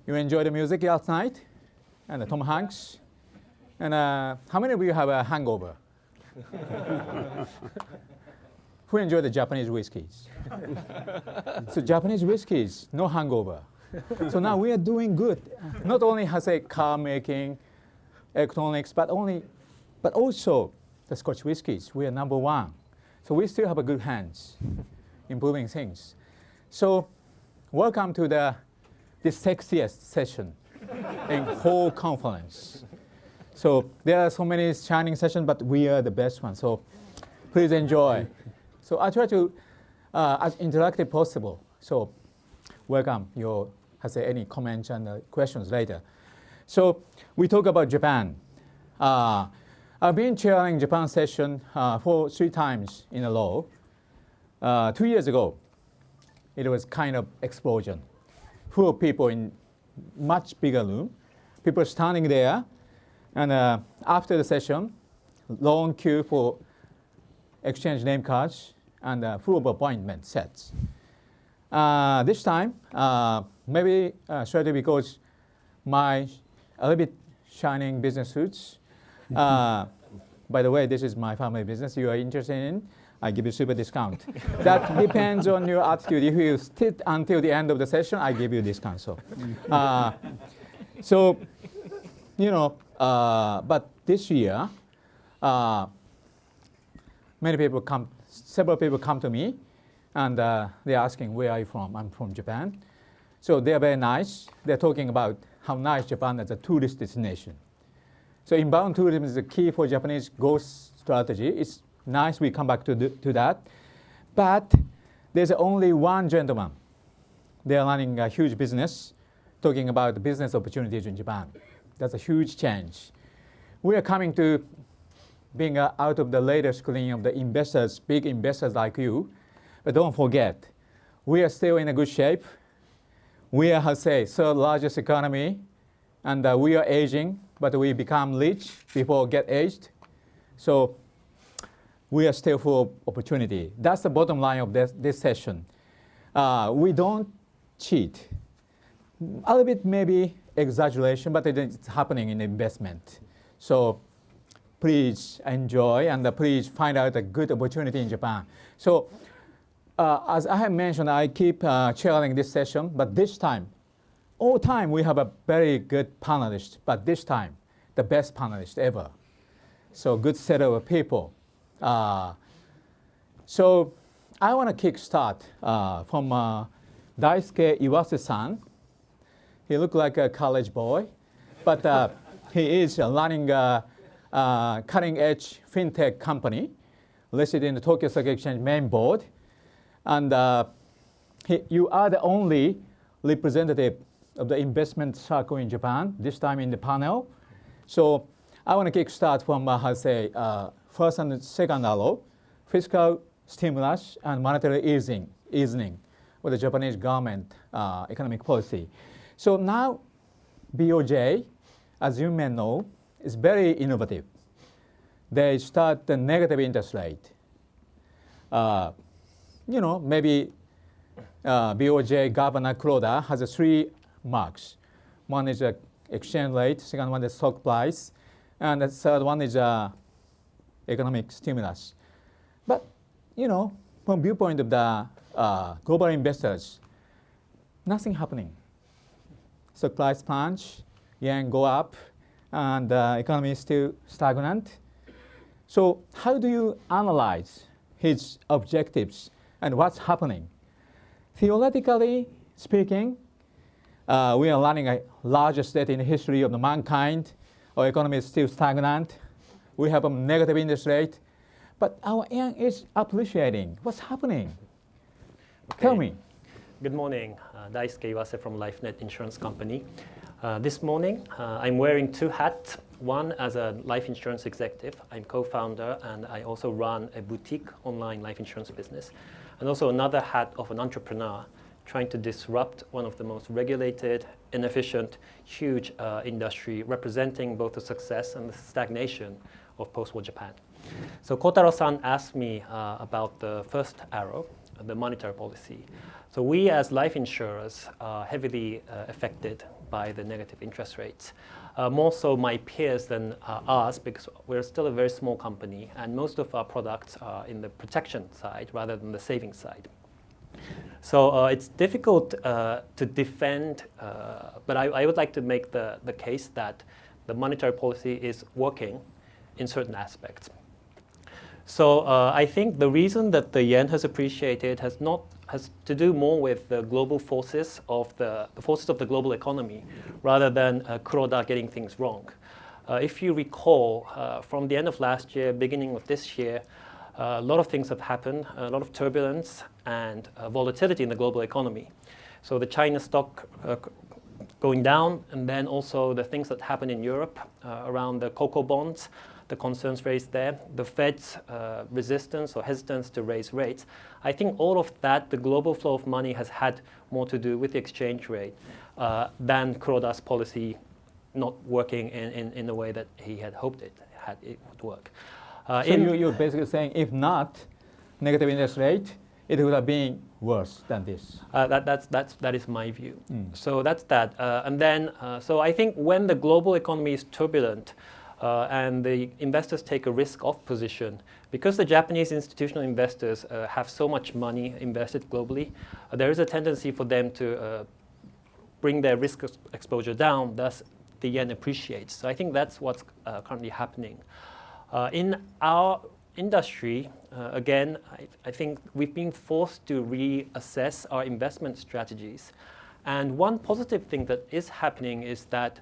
You enjoyed the music last night? And Tom Hanks? And how many of you have a hangover? Who enjoy the Japanese whiskeys? So Japanese whiskeys, no hangover. So now we are doing good. Not only has a car making, electronics, but also the Scotch whiskeys. We are number one. So we still have a good hands improving things. So welcome to this sexiest session in whole conference. So there are so many shining sessions, but we are the best one. So please enjoy. So I try to as interactive possible. So welcome your any comments and questions later. So we talk about Japan. I've been chairing Japan session for 3 times in a row. 2 years ago, it was kind of explosion. Full of people in much bigger room. People standing there. And after the session, long queue for exchange name cards and full of appointment sets. This time, maybe slightly because my a little bit shining business suits. By the way, this is my family business. You are interested in, I give you super discount. That depends on your attitude. If you sit until the end of the session, I give you discount. So, you know, but this year, several people come to me, and they're asking, where are you from? I'm from Japan. So they're very nice. They're talking about how nice Japan is as a tourist destination. So inbound tourism is the key for Japanese growth strategy. It's nice we come back to that. But there's only one gentleman. They're running a huge business, talking about the business opportunities in Japan. That's a huge change. We are coming to being out of the radar screen of the investors, big investors like you. But don't forget, we are still in a good shape. We are, third largest economy, and we are aging, but we become rich before get aged. So we are still full of opportunity. That's the bottom line of this session. We don't cheat. A little bit maybe exaggeration, but it's happening in investment. So please enjoy and please find out a good opportunity in Japan. So as I have mentioned, I keep chairing this session, but this time, all time we have a very good panelist, but this time, the best panelist ever. So good set of people. So I want to kick start from Daisuke Iwase-san. He looked like a college boy, but he is running a cutting-edge fintech company listed in the Tokyo Stock Exchange main board. And you are the only representative of the investment circle in Japan, this time in the panel. So I want to kick start from, first and second arrow, fiscal stimulus and monetary easing with the Japanese government economic policy. So now BOJ, as you may know, is very innovative. They start the negative interest rate. You know, maybe BOJ Governor Kuroda has 3 marks. One is exchange rate, second one is stock price, and the third one is economic stimulus. But, you know, from viewpoint of the global investors, nothing happening. Stock price plunge, yen go up, and the economy is still stagnant. So how do you analyze his objectives and what's happening? Theoretically speaking, we are running a largest debt in the history of the mankind. Our economy is still stagnant. We have a negative interest rate. But our yen is appreciating. What's happening? Okay. Tell me. Good morning. Daisuke Iwase from LifeNet Insurance Company. This morning, I'm wearing 2 hats. One as a life insurance executive. I'm co-founder, and I also run a boutique online life insurance business. And also another hat of an entrepreneur trying to disrupt one of the most regulated, inefficient, huge industry, representing both the success and the stagnation of post-war Japan. So Kotaro-san asked me about the first arrow, the monetary policy. So we as life insurers are heavily affected by the negative interest rates. More so my peers than us, because we're still a very small company and most of our products are in the protection side rather than the savings side. So it's difficult to defend, but I would like to make the case that the monetary policy is working in certain aspects. So I think the reason that the yen has appreciated has to do more with the global forces of the forces of the global economy rather than Kuroda getting things wrong. If you recall, from the end of last year, beginning of this year, a lot of things have happened, a lot of turbulence and volatility in the global economy. So the China stock going down, and then also the things that happen in Europe around the cocoa bonds, the concerns raised there, the Fed's resistance or hesitance to raise rates. I think all of that, the global flow of money has had more to do with the exchange rate than Kuroda's policy not working in the way that he had hoped it would work. So you're basically saying if not negative interest rate, it would have been worse than this. That is my view. So that's that. And then, so I think when the global economy is turbulent and the investors take a risk-off position, because the Japanese institutional investors have so much money invested globally, there is a tendency for them to bring their risk exposure down, thus the yen appreciates. So I think that's what's currently happening. In our industry, again, I think we've been forced to reassess our investment strategies. And one positive thing that is happening is that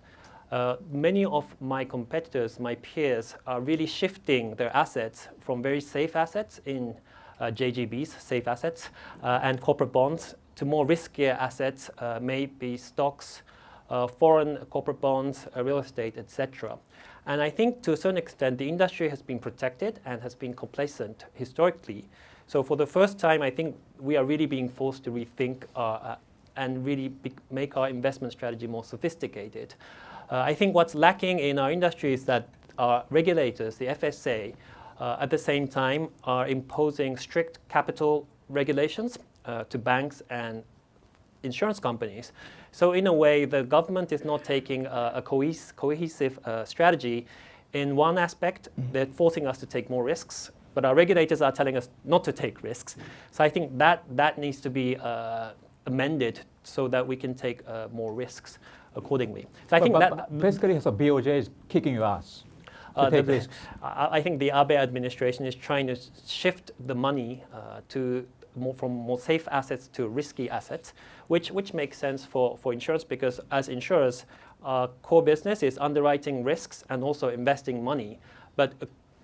many of my competitors, my peers, are really shifting their assets from very safe assets in JGBs, safe assets, and corporate bonds to more riskier assets, maybe stocks, foreign corporate bonds, real estate, etc. And I think to a certain extent, the industry has been protected and has been complacent historically. So for the first time, I think we are really being forced to rethink and really make our investment strategy more sophisticated. I think what's lacking in our industry is that our regulators, the FSA, at the same time are imposing strict capital regulations to banks and insurance companies. So in a way, the government is not taking a cohesive strategy. In one aspect, they're forcing us to take more risks, but our regulators are telling us not to take risks. So I think that needs to be amended so that we can take more risks accordingly. So I think that basically, so BOJ is kicking your ass to take risks. I think the Abe administration is trying to shift the money from more safe assets to risky assets, which makes sense for insurance, because as insurers, our core business is underwriting risks and also investing money. But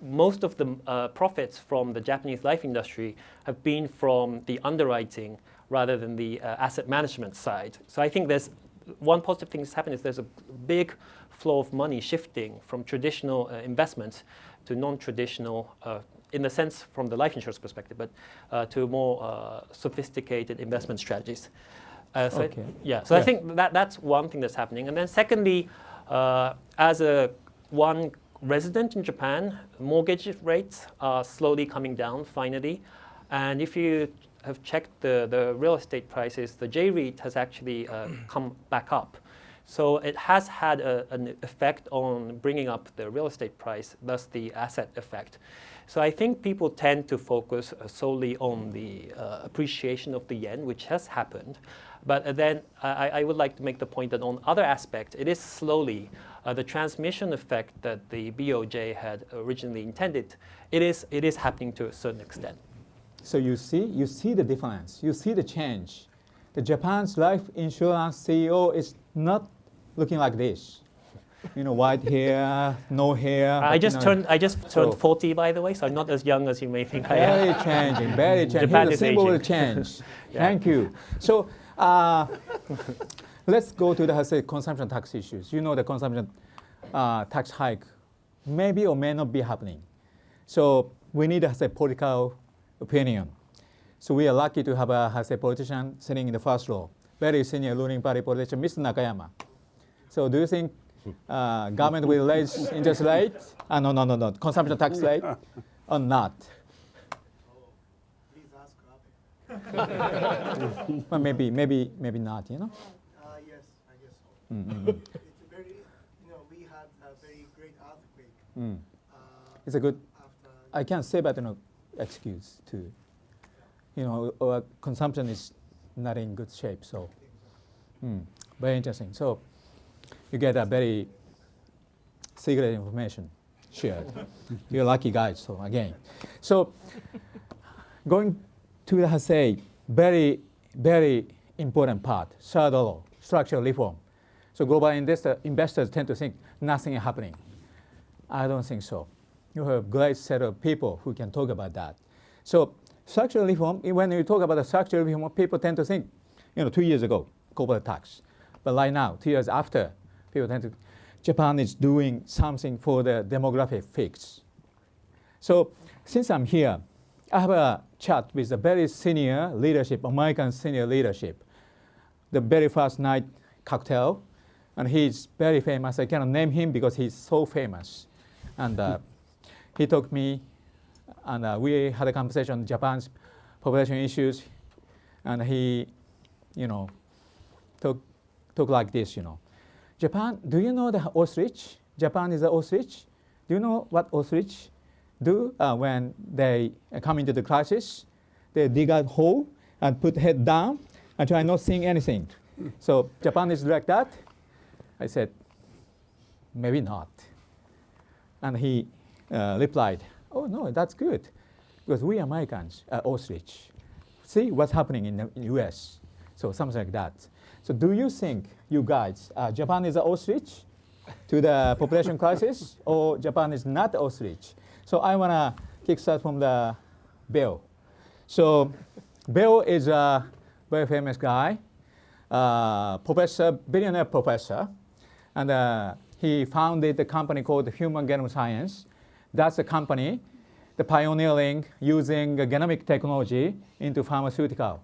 most of the profits from the Japanese life industry have been from the underwriting rather than the asset management side. So I think there's one positive thing that's happened is there's a big flow of money shifting from traditional investments to non-traditional, in the sense from the life insurance perspective, but to more sophisticated investment strategies. So I think that's one thing that's happening. And then secondly, as one resident in Japan, mortgage rates are slowly coming down finally. And if you have checked the real estate prices, the J-REIT has actually come back up. So it has had an effect on bringing up the real estate price, thus the asset effect. So I think people tend to focus solely on the appreciation of the yen, which has happened. But then I would like to make the point that on other aspects, it is slowly the transmission effect that the BOJ had originally intended. It is happening to a certain extent. So you see the difference. You see the change. The Japan's life insurance CEO is not looking like this. White hair, no hair. I just turned 40, by the way, so I'm not as young as you may think I am. Very changing, very changing. Japan Here's is a symbol aging. of change. Thank you. So let's go to the consumption tax issues. The consumption tax hike maybe or may not be happening. So we need a political opinion. So we are lucky to have a politician sitting in the first row, very senior ruling party politician, Mr. Nakayama. So do you think government will raise interest rate? Consumption tax rate or not? Please ask Well, maybe not, you know? Yes, I guess so. Mm-hmm. It's very, we had a very great earthquake. It's a good, After I can't say but excuse to, our consumption is not in good shape, so very interesting. So you get a very secret information shared. You're lucky guys, so again. So going to the very, very important part, third law, structural reform. So global investors tend to think nothing is happening. I don't think so. You have a great set of people who can talk about that. So structural reform, when you talk about the structural reform, people tend to think, 2 years ago, corporate tax. But right now, 2 years after, people tend to, Japan is doing something for the demographic fix. So since I'm here, I have a chat with the very senior leadership, American senior leadership. The very first night cocktail, and he's very famous. I cannot name him because he's so famous. And he took me, and we had a conversation on Japan's population issues, and he, talk like this, Japan, do you know the ostrich? Japan is an ostrich. Do you know what ostrich do when they come into the crisis? They dig a hole and put head down and try not seeing anything. So Japan is like that. I said, maybe not. And he replied, oh no, that's good, because we Americans are ostrich. See what's happening in the US. So something like that. So do you think, you guys, Japan is an ostrich to the population crisis, or Japan is not ostrich? So I want to kickstart from the Bill. So Bill is a very famous guy, billionaire professor, and he founded a company called Human Genome Science. That's a company, the pioneering using genomic technology into pharmaceutical,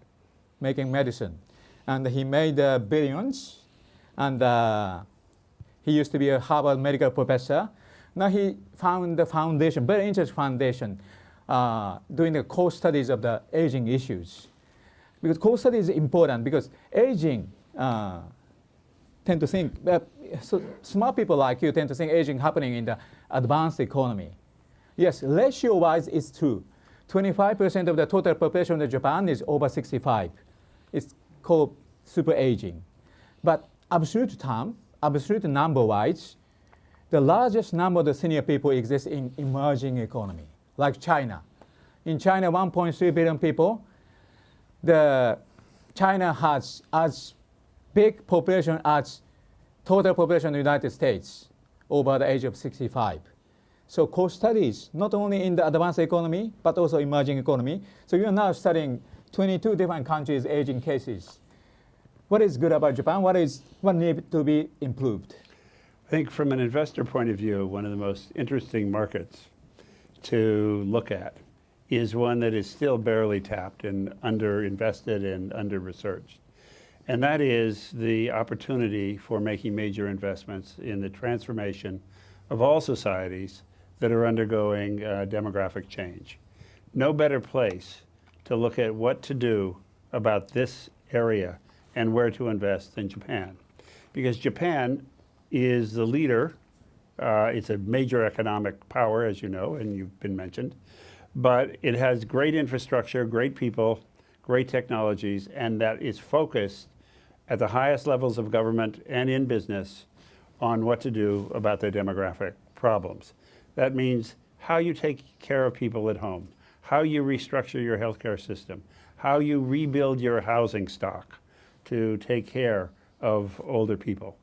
making medicine. And he made billions, and he used to be a Harvard medical professor. Now he found the foundation, very interesting foundation, doing the core studies of the aging issues. Because core study is important, because aging tend to think, so smart people like you tend to think aging happening in the advanced economy. Yes, ratio-wise it's true. 25% of the total population of Japan is over 65. It's called super aging. But absolute number-wise, the largest number of the senior people exist in emerging economy, like China. In China, 1.3 billion people. China has as big population as total population of the United States over the age of 65. So core studies, not only in the advanced economy, but also emerging economy. So you are now studying 22 different countries' aging cases. What is good about Japan? What needs to be improved? I think from an investor point of view, one of the most interesting markets to look at is one that is still barely tapped and underinvested and under-researched. And that is the opportunity for making major investments in the transformation of all societies that are undergoing demographic change. No better place to look at what to do about this area and where to invest than Japan. Because Japan is the leader. It's a major economic power, as you know, and you've been mentioned. But it has great infrastructure, great people, great technologies, and that is focused at the highest levels of government and in business on what to do about their demographic problems. That means how you take care of people at home, how you restructure your healthcare system, how you rebuild your housing stock to take care of older people.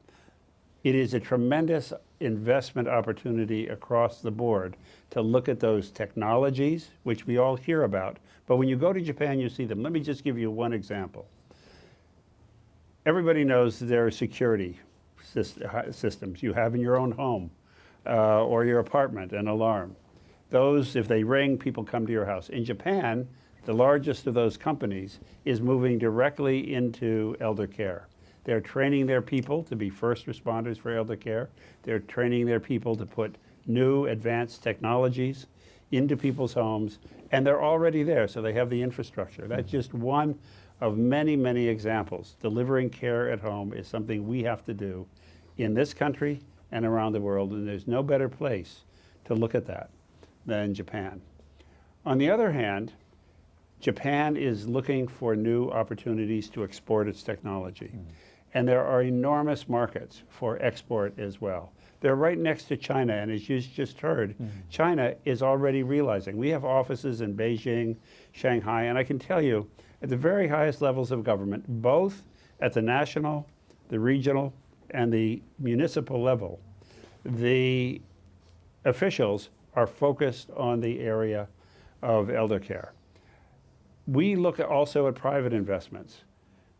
It is a tremendous investment opportunity across the board to look at those technologies, which we all hear about. But when you go to Japan, you see them. Let me just give you one example. Everybody knows there are security systems you have in your own home or your apartment, an alarm. Those, if they ring, people come to your house. In Japan, the largest of those companies is moving directly into elder care. They're training their people to be first responders for elder care. They're training their people to put new advanced technologies into people's homes, and they're already there, so they have the infrastructure. That's just one of many, many examples. Delivering care at home is something we have to do in this country and around the world, and there's no better place to look at that than Japan. On the other hand, Japan is looking for new opportunities to export its technology. And there are enormous markets for export as well. They're right next to China, and as you just heard, China is already realizing. We have offices in Beijing, Shanghai, and I can tell you, at the very highest levels of government, both at the national, the regional, and the municipal level, the officials are focused on the area of elder care. We look also at private investments.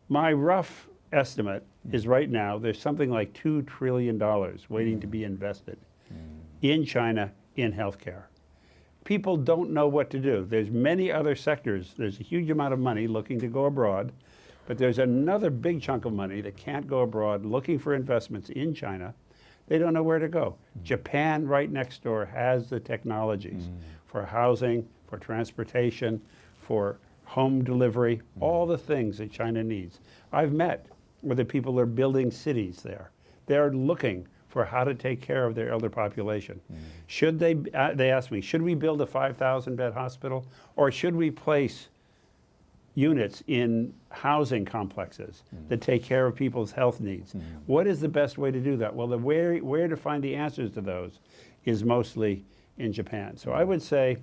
My rough estimate is right now there's something like $2 trillion waiting to be invested in China in healthcare. People don't know what to do. There's many other sectors. There's a huge amount of money looking to go abroad, but there's another big chunk of money that can't go abroad looking for investments in China. They don't know where to go. Japan, right next door, has the technologies for housing, for transportation, for home delivery, all the things that China needs. I've met with the people that are building cities there. They're looking for how to take care of their elder population. Should they asked me, should we build a 5,000 bed hospital, or should we place units in housing complexes that take care of people's health needs? What is the best way to do that? Well, where to find the answers to those is mostly in Japan. So I would say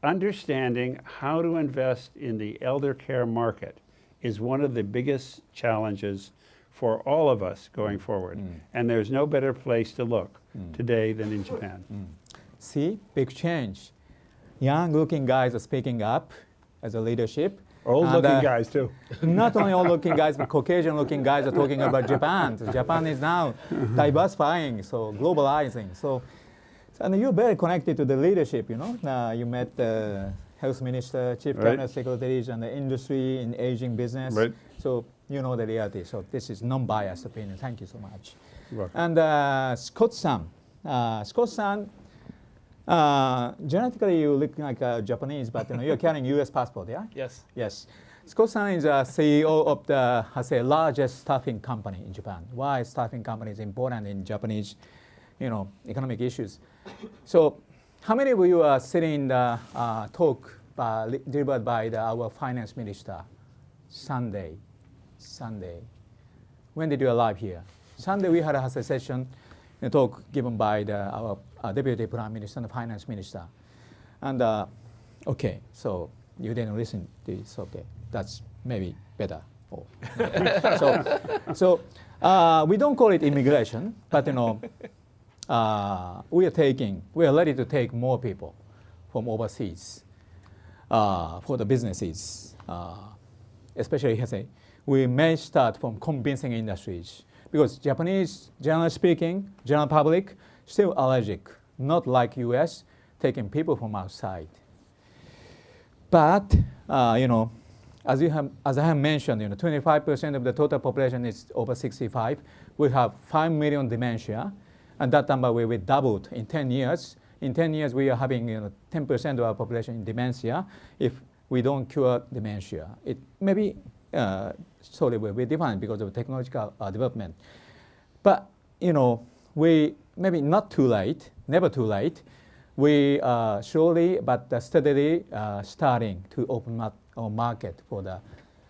understanding how to invest in the elder care market is one of the biggest challenges for all of us going forward. And there's no better place to look today than in Japan. See, big change. Young looking guys are speaking up as a leadership. Old looking guys too. Not only old looking guys, but Caucasian looking guys are talking about Japan. So Japan is now diversifying, so globalizing. So and you're very connected to the leadership, you know. You met the health minister, chief cabinet secretaries, and the industry in aging business. Right. So you know the reality. So this is non-biased opinion. Thank you so much. You're welcome. And Scott-san. Scott-san, genetically you look like a Japanese, but you know, you're carrying U.S. passport, yeah? Yes. Yes. Scott-san is a CEO of the largest staffing company in Japan. Why staffing company is important in Japanese, you know, economic issues. So how many of you are sitting in the talk delivered by our finance minister Sunday? When did you arrive here? Sunday we had a session, a talk given by our Deputy Prime Minister and the Finance Minister. And okay, so you didn't listen to this, okay. That's maybe better. So we don't call it immigration, but you know, we are ready to take more people from overseas for the businesses, especially we may start from convincing industries because Japanese, generally speaking, general public, still allergic, not like US, taking people from outside. But, you know, as I have mentioned, you know, 25% of the total population is over 65. We have 5 million dementia, and that number will be doubled in 10 years. In 10 years, we are having 10% of our population in dementia. If we don't cure dementia, it maybe slowly will be different because of technological development. But you know, we maybe not too late, never too late. We slowly but steadily starting to open up our market for the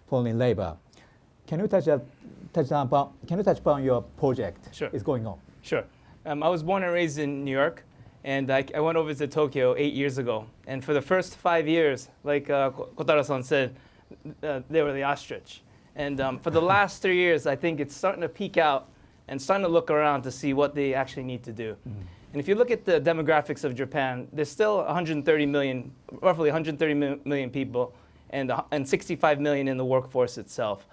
foreign labor. Can you touch upon your project? Sure. Is going on? Sure. I was born and raised in New York, and I went over to Tokyo 8 years ago. And for the first 5 years, like Kotaro-san said, they were the ostrich. And for the last 3 years, I think it's starting to peak out and starting to look around to see what they actually need to do. And if you look at the demographics of Japan, there's still 130 million, roughly 130 million people, and 65 million in the workforce itself.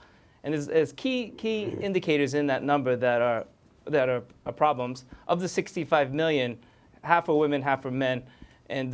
And there's key indicators in that number that are problems. Of the 65 million, half are women, half are men, and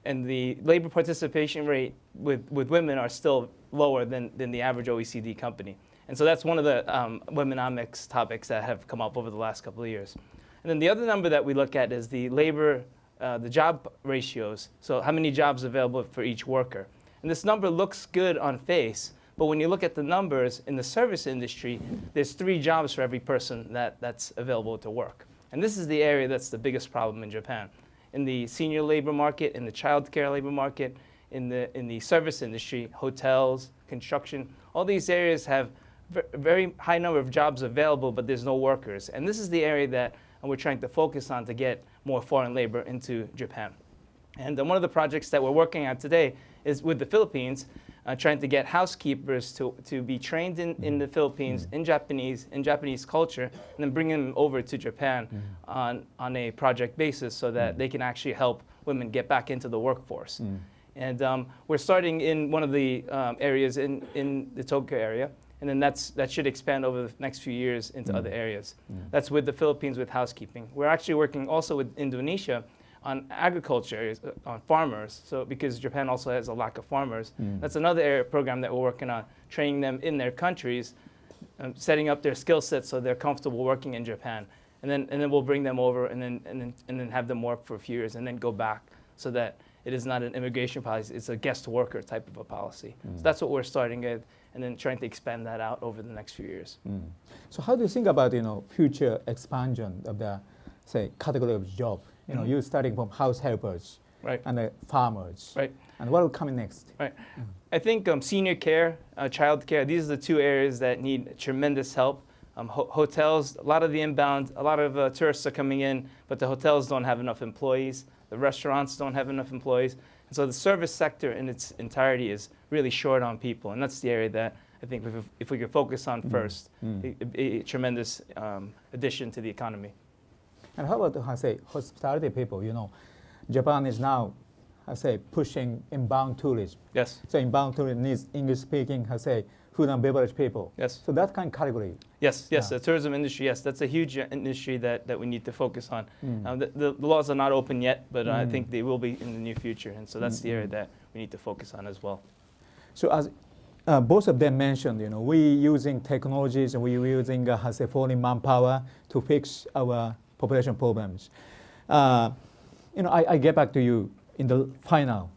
the labor participation rate with women are still lower than the average OECD company. And so that's one of the Womenomics topics that have come up over the last couple of years. And then the other number that we look at is the labor the job ratios, so how many jobs available for each worker. And this number looks good on face, but when you look at the numbers in the service industry, there's 3 jobs for every person that's available to work. And this is the area that's the biggest problem in Japan. In the senior labor market, in the child care labor market, in the service industry, hotels, construction, all these areas have very high number of jobs available, but there's no workers. And this is the area that we're trying to focus on to get more foreign labor into Japan. And one of the projects that we're working on today is with the Philippines, trying to get housekeepers to be trained in the Philippines, in Japanese culture, and then bring them over to Japan on a project basis so that they can actually help women get back into the workforce. And we're starting in one of the areas in the Tokyo area, and then that should expand over the next few years into other areas. That's with the Philippines with housekeeping. We're actually working also with Indonesia on agriculture, on farmers, so because Japan also has a lack of farmers. That's another area program that we're working on, training them in their countries, setting up their skill sets so they're comfortable working in Japan. And then we'll bring them over and then have them work for a few years and then go back so that it is not an immigration policy, it's a guest worker type of a policy. So that's what we're starting with, and then trying to expand that out over the next few years. So how do you think about future expansion of the, say, category of job? You're starting from house helpers, Right. and the farmers, Right. and what will come next? Right. I think senior care, child care, these are the 2 areas that need tremendous help. Hotels, a lot of the inbound, a lot of tourists are coming in, but the hotels don't have enough employees. The restaurants don't have enough employees. And so the service sector in its entirety is really short on people. And that's the area that I think if we could focus on first, it'd be a tremendous addition to the economy. And how about, hospitality people? Japan is now, pushing inbound tourism. Yes. So inbound tourism needs English-speaking, food and beverage people. Yes. So that kind of category. Yes, Yeah. the tourism industry, yes, that's a huge industry that we need to focus on. The laws are not open yet, but I think they will be in the near future. And so that's the area that we need to focus on as well. So as both of them mentioned, we using technologies and we using foreign manpower to fix our population problems. I get back to you in the final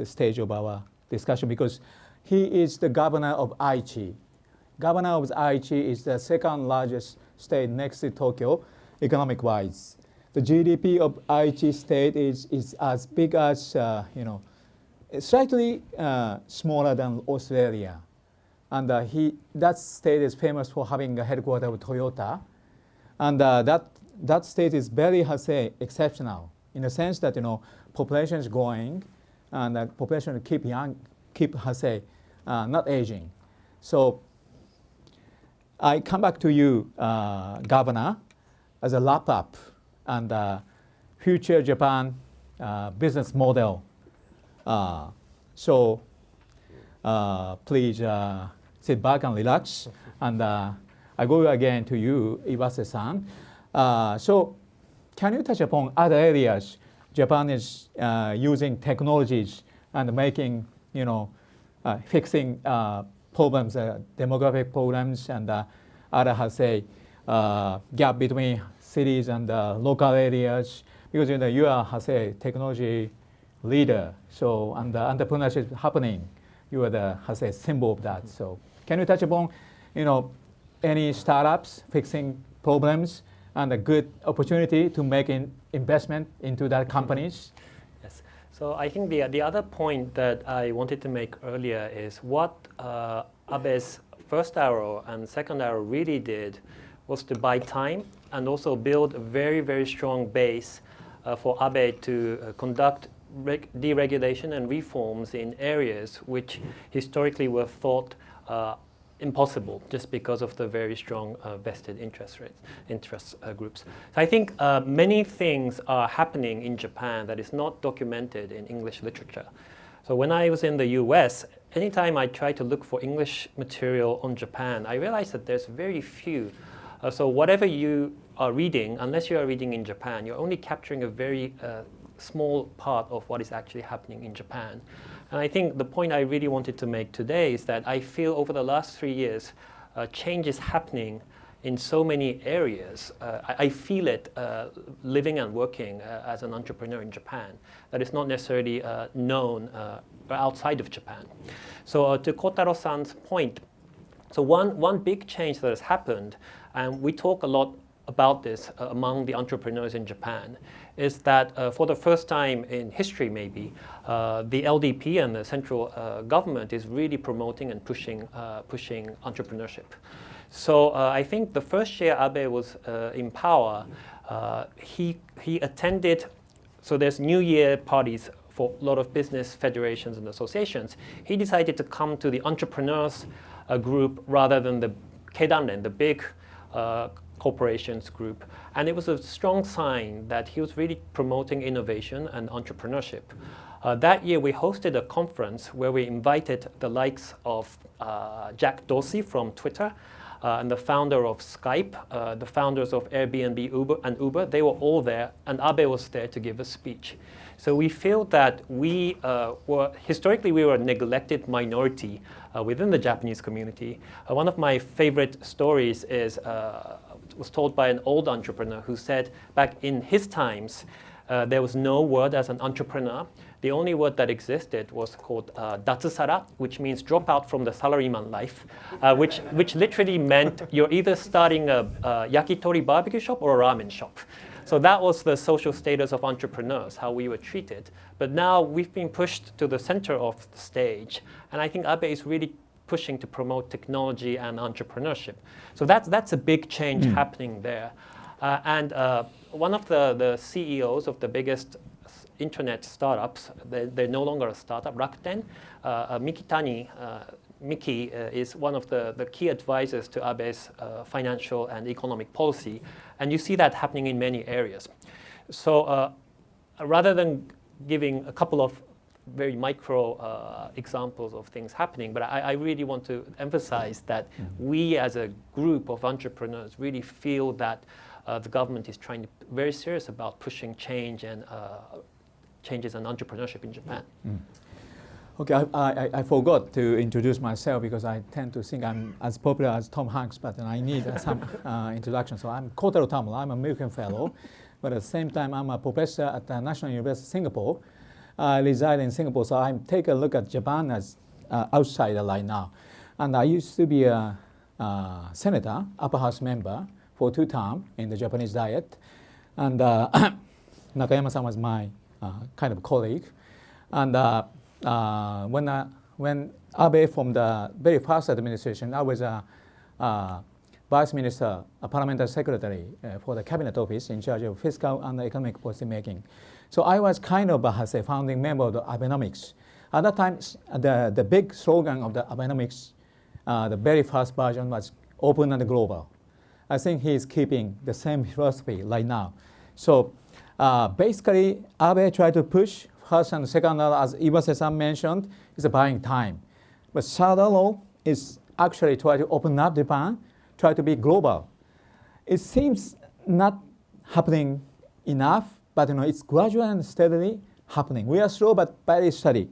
stage of our discussion because he is the governor of Aichi. Governor of Aichi is the 2nd largest state next to Tokyo, economic-wise. The GDP of Aichi state is as big as, slightly smaller than Australia. And that state is famous for having a headquarters of Toyota. And that state is very, exceptional in the sense that, population is growing and the population keep young, not aging. So I come back to you, Governor, as a wrap-up and future Japan business model. So please sit back and relax. And I go again to you, Iwase-san. So can you touch upon other areas Japan is using technologies and making, fixing problems, demographic problems, and other, gap between cities and local areas? Because you are, technology leader, so and entrepreneurship is happening. You are the symbol of that. So can you touch upon, any startups fixing problems and a good opportunity to make an investment into that companies? Yes. So I think the other point that I wanted to make earlier is what Abe's first arrow and second arrow really did was to buy time and also build a very, very strong base for Abe to conduct deregulation and reforms in areas which historically were thought impossible just because of the very strong vested interest groups. So I think many things are happening in Japan that is not documented in English literature. So when I was in the US, anytime I try to look for English material on Japan, I realized that there's very few. So whatever you are reading, unless you are reading in Japan, you're only capturing a very small part of what is actually happening in Japan. And I think the point I really wanted to make today is that I feel over the last 3 years, change is happening in so many areas. I feel it living and working as an entrepreneur in Japan that is not necessarily known outside of Japan. So to Kotaro-san's point, so one big change that has happened, and we talk a lot about this among the entrepreneurs in Japan, is that for the first time in history maybe, the LDP and the central government is really promoting and pushing entrepreneurship. So I think the first year Abe was in power, he attended, so there's New Year parties for a lot of business federations and associations. He decided to come to the entrepreneurs group rather than the Keidanren, the big corporations group. And it was a strong sign that he was really promoting innovation and entrepreneurship. That year we hosted a conference where we invited the likes of Jack Dorsey from Twitter, and the founder of Skype, the founders of Airbnb and Uber. They were all there, and Abe was there to give a speech. So we feel that we historically we were a neglected minority within the Japanese community. One of my favorite stories was told by an old entrepreneur who said back in his times, there was no word as an entrepreneur. The only word that existed was called datsusara, which means drop out from the salaryman life, which literally meant you're either starting a yakitori barbecue shop or a ramen shop. So that was the social status of entrepreneurs, how we were treated. But now we've been pushed to the center of the stage, and I think Abe is really pushing to promote technology and entrepreneurship. So that's a big change happening there. And one of the CEOs of the biggest internet startups, they're no longer a startup, Rakuten, Miki is one of the key advisors to Abe's financial and economic policy. And you see that happening in many areas. So rather than giving a couple of very micro examples of things happening, but I really want to emphasize that we as a group of entrepreneurs really feel that the government is trying to very serious about pushing change and changes in entrepreneurship in Japan. Okay, I forgot to introduce myself because I tend to think I'm as popular as Tom Hanks, but I need some introduction. So I'm Kotaro Tamura, I'm an American fellow, but at the same time I'm a professor at the National University of Singapore. I reside in Singapore, so I take a look at Japan as outsider right now. And I used to be a senator, upper house member for 2 terms in the Japanese Diet. And Nakayama-san was my kind of colleague. And when Abe from the very first administration, I was a vice minister, a parliamentary secretary for the cabinet office in charge of fiscal and economic policy making. So I was kind of a founding member of the Abenomics. At that time, the big slogan of the Abenomics, the very first version was open and global. I think he is keeping the same philosophy right now. So basically, Abe tried to push first and second law, as Iwase-san mentioned, is buying time. But third law is actually try to open up Japan, try to be global. It seems not happening enough, but it's gradual and steadily happening. We are slow, but very steady.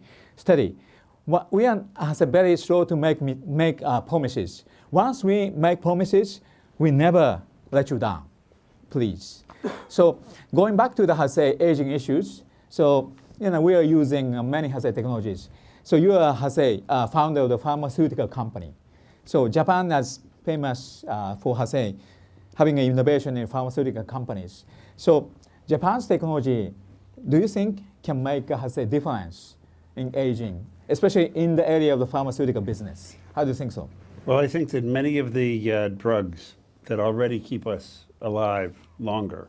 We are very slow to make promises. Once we make promises, we never let you down, please. So going back to the aging issues, so we are using many technologies. So you are founder of the pharmaceutical company. So Japan is famous for having an innovation in pharmaceutical companies. So Japan's technology, do you think can make a difference in aging, especially in the area of the pharmaceutical business? How do you think so? Well, I think that many of the drugs that already keep us alive longer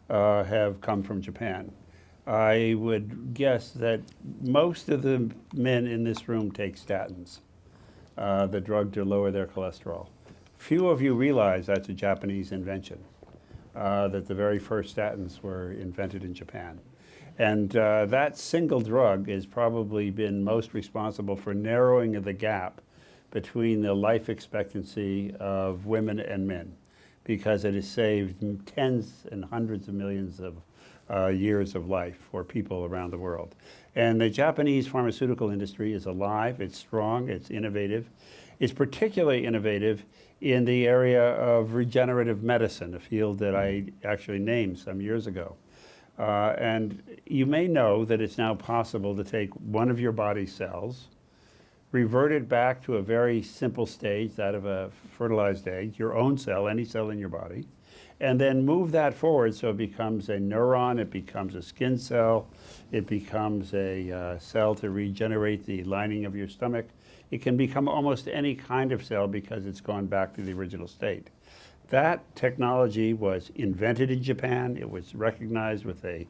have come from Japan. I would guess that most of the men in this room take statins, the drug to lower their cholesterol. Few of you realize that's a Japanese invention, that the very first statins were invented in Japan. And that single drug has probably been most responsible for narrowing the gap between the life expectancy of women and men, because it has saved tens and hundreds of millions of years of life for people around the world. And the Japanese pharmaceutical industry is alive, it's strong, it's innovative. It's particularly innovative in the area of regenerative medicine, a field that I actually named some years ago. And you may know that it's now possible to take one of your body cells, revert it back to a very simple stage, that of a fertilized egg, your own cell, any cell in your body, and then move that forward so it becomes a neuron, it becomes a skin cell, it becomes a cell to regenerate the lining of your stomach. It can become almost any kind of cell because it's gone back to the original state. That technology was invented in Japan. It was recognized with a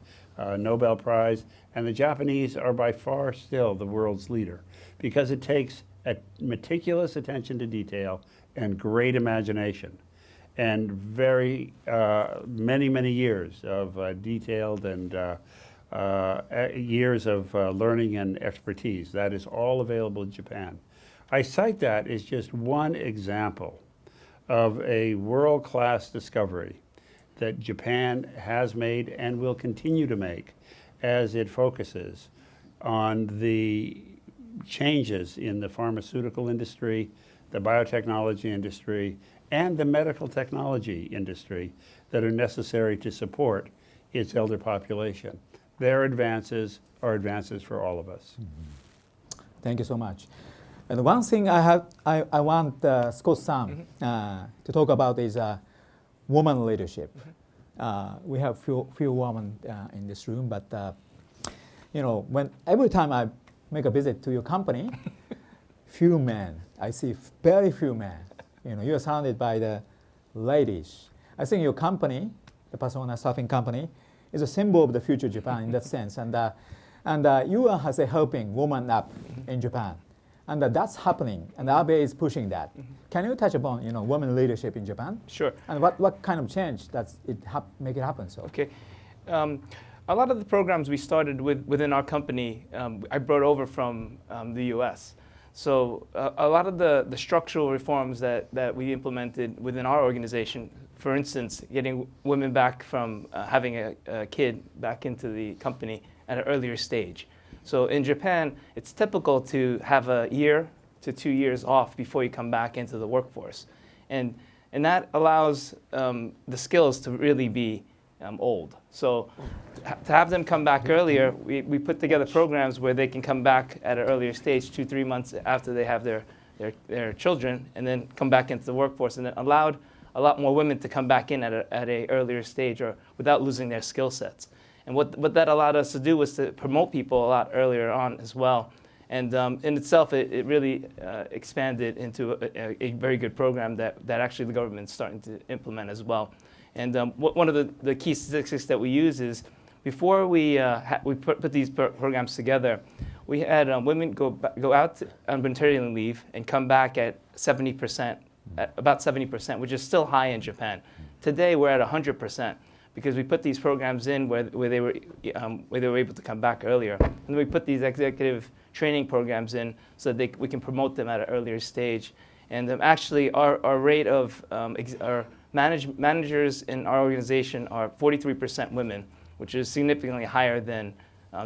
Nobel Prize, and the Japanese are by far still the world's leader because it takes a meticulous attention to detail and great imagination and very many years of detailed and years of learning and expertise. That is all available in Japan. I cite that as just one example of a world-class discovery that Japan has made and will continue to make as it focuses on the changes in the pharmaceutical industry, the biotechnology industry, and the medical technology industry that are necessary to support its elder population. Their advances are advances for all of us. Thank you so much. And one thing I want Scott-san to talk about is woman leadership. We have few women in this room, but you know, every time I make a visit to your company, few men. I see very few men. You know, you're surrounded by the ladies. I think your company, the Persona Staffing Company, is a symbol of the future Japan in that sense. And you are helping women up in Japan. And that's happening, and Abe is pushing that. Can you touch upon, you know, women leadership in Japan? Sure. And what kind of change does it make it happen? So. Okay. A lot of the programs we started within our company, I brought over from the U.S. So a lot of the structural reforms that we implemented within our organization, for instance, getting women back from having a kid back into the company at an earlier stage. So in Japan, it's typical to have a year to 2 years off before you come back into the workforce. And that allows the skills to really be old. So to have them come back earlier, we put together programs where they can come back at an earlier stage, 2-3 months after they have their children, and then come back into the workforce. And it allowed a lot more women to come back in at an earlier stage or without losing their skill sets. And what that allowed us to do was to promote people a lot earlier on as well. And in itself, it really expanded into a very good program that actually the government's starting to implement as well. And one of the key statistics that we use is before we put these programs together, we had women go out on maternity leave and come back at 70%, at about 70%, which is still high in Japan. Today, we're at 100%. Because we put these programs in where they were able to come back earlier. And we put these executive training programs in so that we can promote them at an earlier stage. And actually, our rate of our managers in our organization are 43% women, which is significantly higher than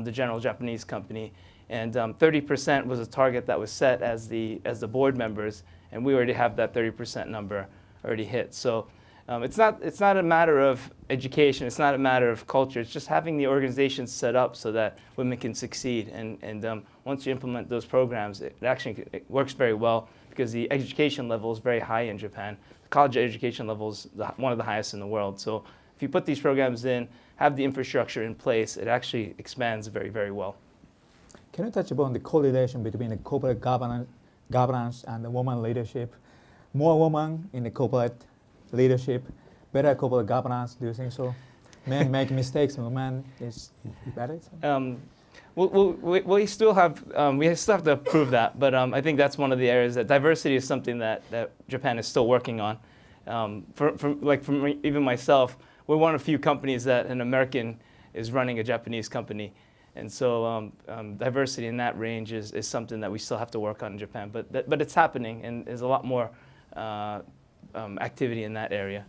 the general Japanese company. And 30% was a target that was set as the board members, and we already have that 30% number already hit. So. It's not a matter of education. It's not a matter of culture. It's just having the organization set up so that women can succeed. And once you implement those programs, it works very well because the education level is very high in Japan. The college education level is one of the highest in the world. So if you put these programs in, have the infrastructure in place, it actually expands very, very well. Can you touch upon the correlation between the corporate governance and the woman leadership? More women in the corporate leadership, better corporate governance, do you think so? Men make mistakes, women is better? We still have to prove that, but I think that's one of the areas that diversity is something that Japan is still working on. For even myself, we're one of the few companies that an American is running a Japanese company. And so diversity in that range is something that we still have to work on in Japan. But it's happening, and there's a lot more activity in that area.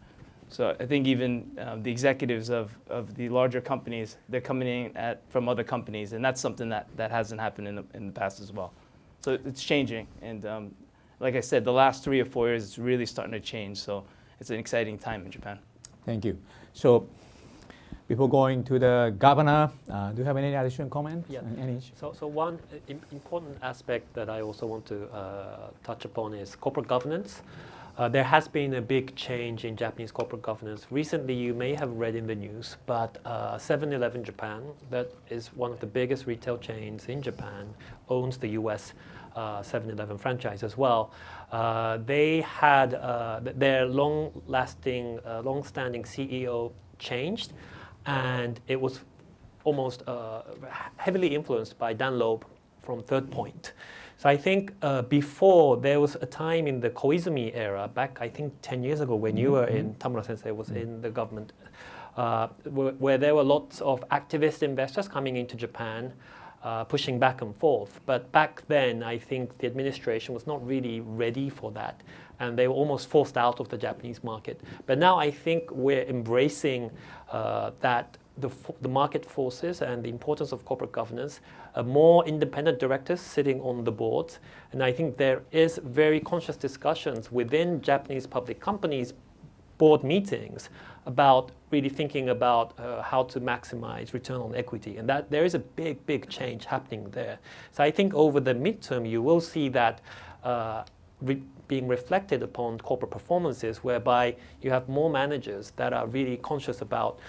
So I think even the executives of the larger companies, they're coming in from other companies, and that's something that hasn't happened in the past as well. So it's changing, and like I said, the last 3 or 4 years, it's really starting to change. So it's an exciting time in Japan. Thank you. So before going to the governor, do you have any additional comment? Yeah. on any issue? So one important aspect that I also want to touch upon is corporate governance. There has been a big change in Japanese corporate governance. Recently, you may have read in the news, but 7-Eleven Japan, that is one of the biggest retail chains in Japan, owns the US 7-Eleven franchise as well. They had their long-standing CEO changed, and it was almost heavily influenced by Dan Loeb from Third Point. So I think before there was a time in the Koizumi era, back I think 10 years ago when you were in, Tamura Sensei was in the government, where there were lots of activist investors coming into Japan, pushing back and forth. But back then, I think the administration was not really ready for that, and they were almost forced out of the Japanese market. But now I think we're embracing that the market forces and the importance of corporate governance, more independent directors sitting on the boards. And I think there is very conscious discussions within Japanese public companies board meetings about really thinking about how to maximize return on equity. And that there is a big change happening there. So I think over the midterm, you will see that being reflected upon corporate performances, whereby you have more managers that are really conscious about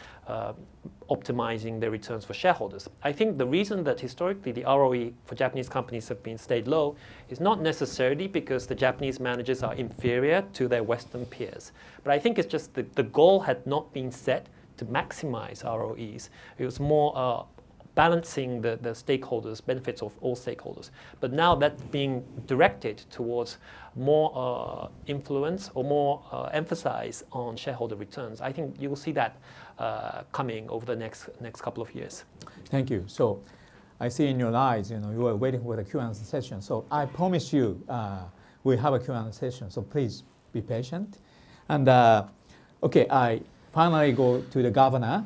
optimizing their returns for shareholders. I think the reason that historically the ROE for Japanese companies have been stayed low is not necessarily because the Japanese managers are inferior to their Western peers, but I think it's just the goal had not been set to maximize ROEs. It was more balancing the stakeholders, benefits of all stakeholders. But now that's being directed towards more influence or more emphasis on shareholder returns. I think you will see that coming over the next couple of years. Thank you. So I see in your eyes, you are waiting for the Q&A session. So I promise you we'll have a Q&A session. So please be patient. And okay, I finally go to the governor.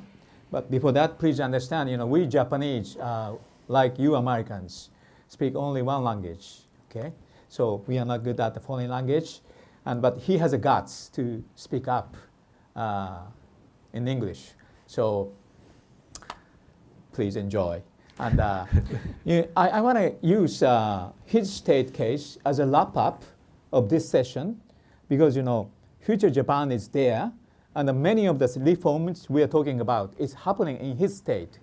But before that, please understand, we Japanese, like you Americans, speak only one language, okay? So we are not good at the foreign language, but he has the guts to speak up in English. So please enjoy. And I want to use his state case as a wrap-up of this session, because, future Japan is there. And many of the reforms we are talking about is happening in his state.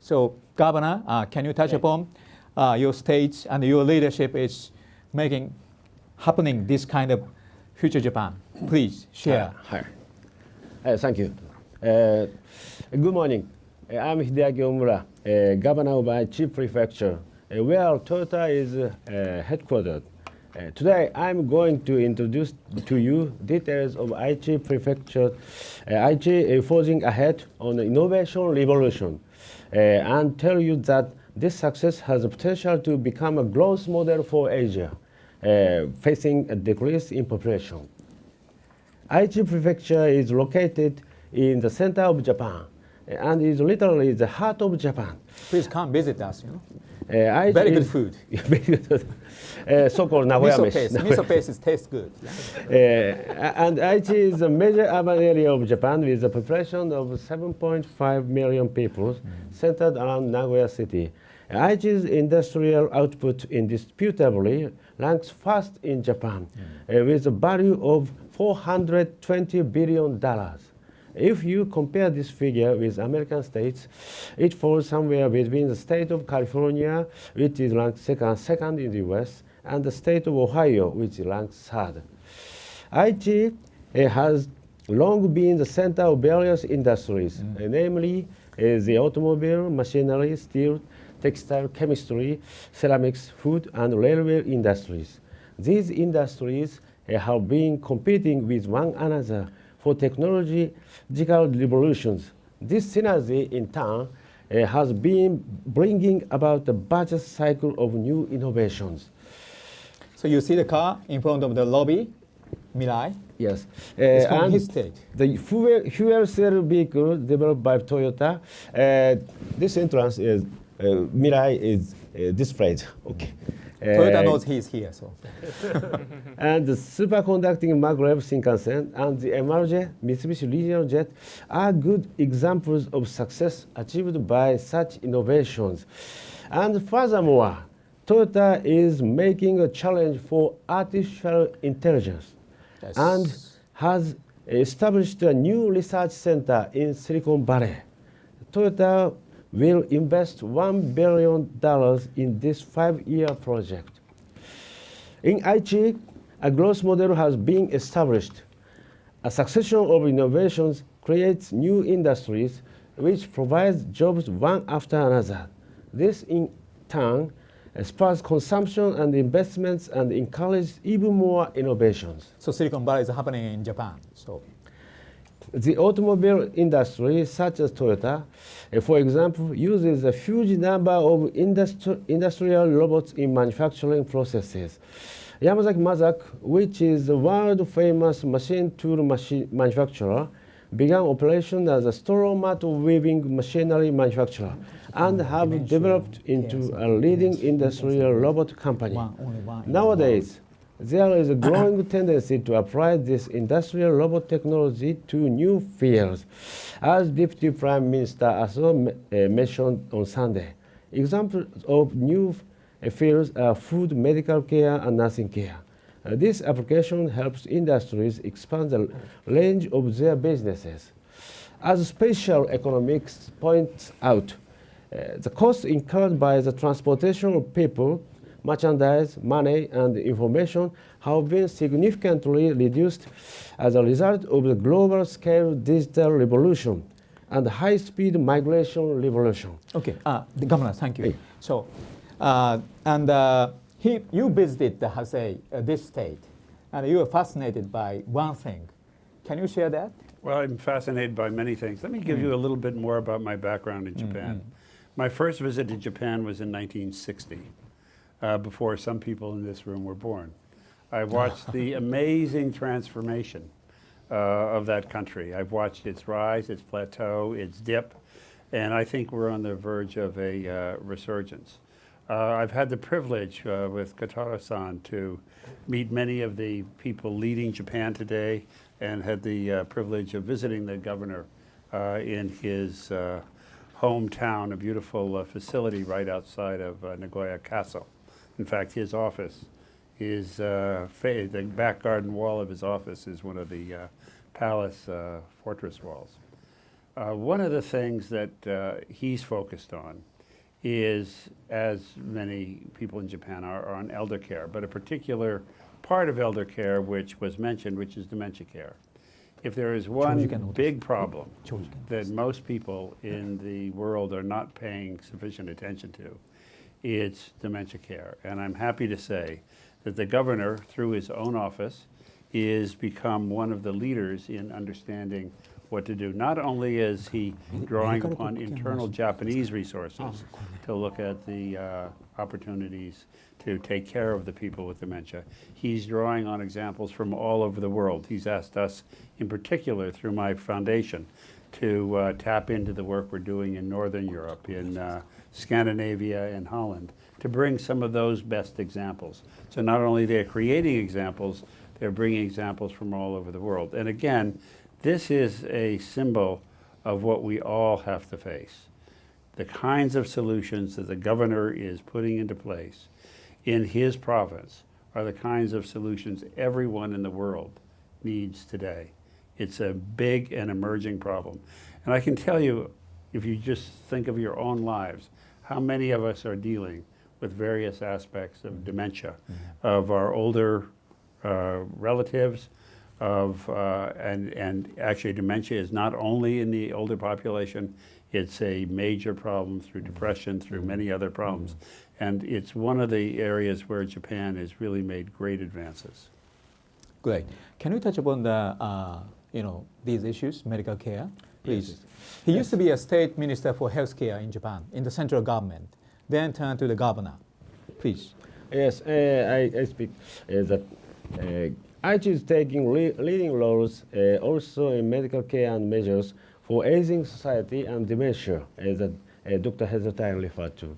So, Governor, can you touch upon your state and your leadership is happening this kind of future Japan? Please share. Hi. Thank you. Good morning. I'm Hideaki Omura, Governor of Aichi Prefecture, where Toyota is headquartered. Today, I'm going to introduce to you details of Aichi Prefecture, Aichi forging ahead on the innovation revolution, and tell you that this success has the potential to become a growth model for Asia, facing a decrease in population. Aichi Prefecture is located in the center of Japan, and is literally the heart of Japan. Please come visit us, Aichi very good food. Very good. So-called Nagoya meshi. Miso paste tastes good. And Aichi is a major urban area of Japan with a population of 7.5 million people, centered around Nagoya City. Aichi's industrial output indisputably ranks first in Japan, with a value of $420 billion. If you compare this figure with American states, it falls somewhere between the state of California, which is ranked second in the US, and the state of Ohio, which is ranked third. Aichi has long been the center of various industries, namely the automobile, machinery, steel, textile, chemistry, ceramics, food, and railway industries. These industries have been competing with one another for technological revolutions. This synergy, in turn, has been bringing about a virtuous cycle of new innovations. So you see the car in front of the lobby, Mirai? Yes. It's from his state. The fuel cell vehicle developed by Toyota, this entrance is, Mirai is displayed. Okay. Toyota knows he's here, so. and the superconducting maglev Shinkansen and the emerging Mitsubishi Regional Jet are good examples of success achieved by such innovations. And furthermore, Toyota is making a challenge for artificial intelligence Yes. and has established a new research center in Silicon Valley. Toyota will invest $1 billion in this 5-year project. In Aichi, a growth model has been established. A succession of innovations creates new industries which provides jobs one after another. This in turn spurs consumption and investments and encourages even more innovations. So Silicon Valley is happening in Japan. So The automobile industry, such as Toyota, for example, uses a huge number of industrial robots in manufacturing processes. Yamazaki Mazak, which is the world-famous machine tool manufacturer, began operation as a straw mat weaving machinery manufacturer and have developed into a leading industrial robot company. Nowadays, there is a growing tendency to apply this industrial robot technology to new fields, as Deputy Prime Minister Abe mentioned on Sunday. Examples of new fields are food, medical care, and nursing care. This application helps industries expand the range of their businesses. As Spatial Economics points out, the costs incurred by the transportation of people, merchandise, money, and information have been significantly reduced as a result of the global-scale digital revolution and high-speed migration revolution. okay, the governor, thank you. Hey. So, you visited this state, and you were fascinated by one thing. Can you share that? Well, I'm fascinated by many things. Let me give you a little bit more about my background in Japan. My first visit to Japan was in 1960, before some people in this room were born. I watched the amazing transformation of that country. I've watched its rise, its plateau, its dip, and I think we're on the verge of a resurgence. I've had the privilege with Kotaro-san to meet many of the people leading Japan today, and had the privilege of visiting the governor in his hometown, a beautiful facility right outside of Nagoya Castle. In fact, his office is, the back garden wall of his office is one of the palace fortress walls. One of the things that he's focused on is, as many people in Japan are on elder care, but a particular part of elder care which was mentioned, which is dementia care. If there is one big problem that most people in the world are not paying sufficient attention to, it's dementia care. And I'm happy to say that the governor, through his own office, is become one of the leaders in understanding what to do. Not only is he drawing upon internal Japanese resources to look at the opportunities to take care of the people with dementia, he's drawing on examples from all over the world. He's asked us, in particular, through my foundation, to tap into the work we're doing in Northern Europe, in Scandinavia and Holland, to bring some of those best examples. So not only they're creating examples, they're bringing examples from all over the world. And again, this is a symbol of what we all have to face. The kinds of solutions that the governor is putting into place in his province are the kinds of solutions everyone in the world needs today. It's a big and emerging problem. And I can tell you, if you just think of your own lives, how many of us are dealing with various aspects of dementia, of our older relatives, and actually dementia is not only in the older population, it's a major problem through depression, through many other problems. And it's one of the areas where Japan has really made great advances. Great. Can you touch upon the, these issues, medical care, please? Yes. He used to be a state minister for healthcare in Japan, in the central government, then turned to the governor. Please. Yes, I speak that Aichi is taking leading roles also in medical care and measures for aging society and dementia. Dr. Hezekiah referred to.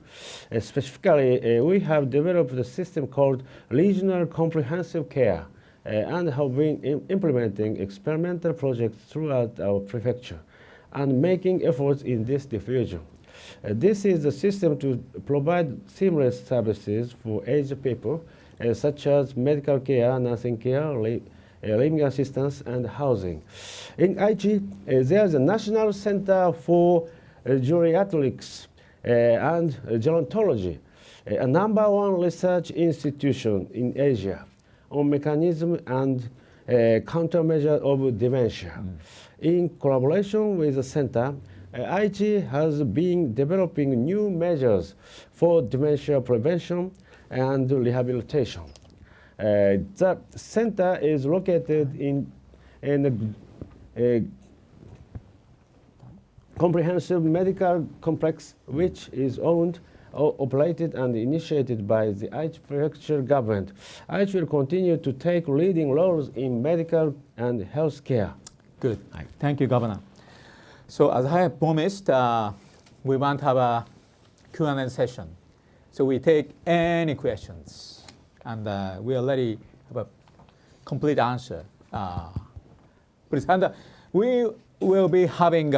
Specifically, we have developed a system called Regional Comprehensive Care and have been implementing experimental projects throughout our prefecture and making efforts in this diffusion. This is a system to provide seamless services for aged people, such as medical care, nursing care, living assistance, and housing. In Aichi, there is a National Center for Geriatrics and Gerontology, a #1 research institution in Asia on mechanism and countermeasure of dementia. In collaboration with the center, Aichi has been developing new measures for dementia prevention and rehabilitation. The center is located in a comprehensive medical complex which is owned, operated, and initiated by the Aichi Prefecture government. Aichi will continue to take leading roles in medical and health care. Good. Thank you, Governor. So as I have promised, we want to have a Q&A session. So we take any questions, and we already have a complete answer. Please, and we will be having,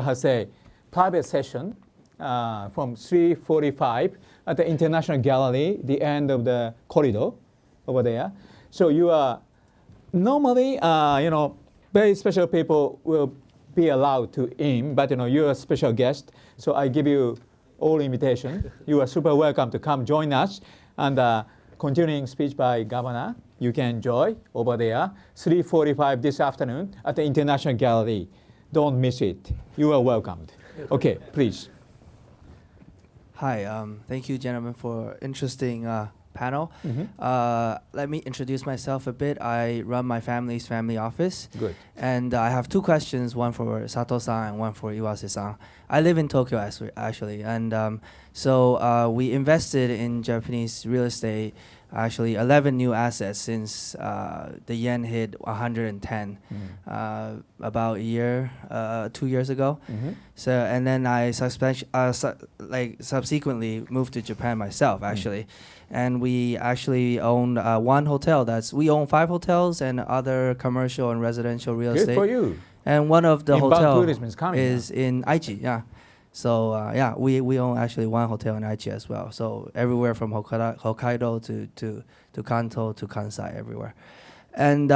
private session from 3:45 at the International Gallery, the end of the corridor over there. So you are normally, very special people will be allowed to in, but you're a special guest, so I give you all invitation. You are super welcome to come join us. And continuing speech by Governor, you can enjoy over there, 3:45 this afternoon at the International Gallery. Don't miss it. You are welcomed. Okay, please. Hi, thank you, gentlemen, for interesting panel. Let me introduce myself a bit. I run my family's family office. Good. And I have two questions, one for Sato-san and one for Iwase-san. I live in Tokyo, actually. And so we invested in Japanese real estate, actually 11 new assets since the yen hit 110 about a year, 2 years ago. So, and then I subsequently moved to Japan myself, actually. And we actually own one hotel. We own 5 hotels and other commercial and residential real estate. Good for you. And one of the hotels tourism is coming is in Aichi, yeah. So we own actually one hotel in Aichi as well. So everywhere from Hokkaido to Kanto to Kansai, everywhere. And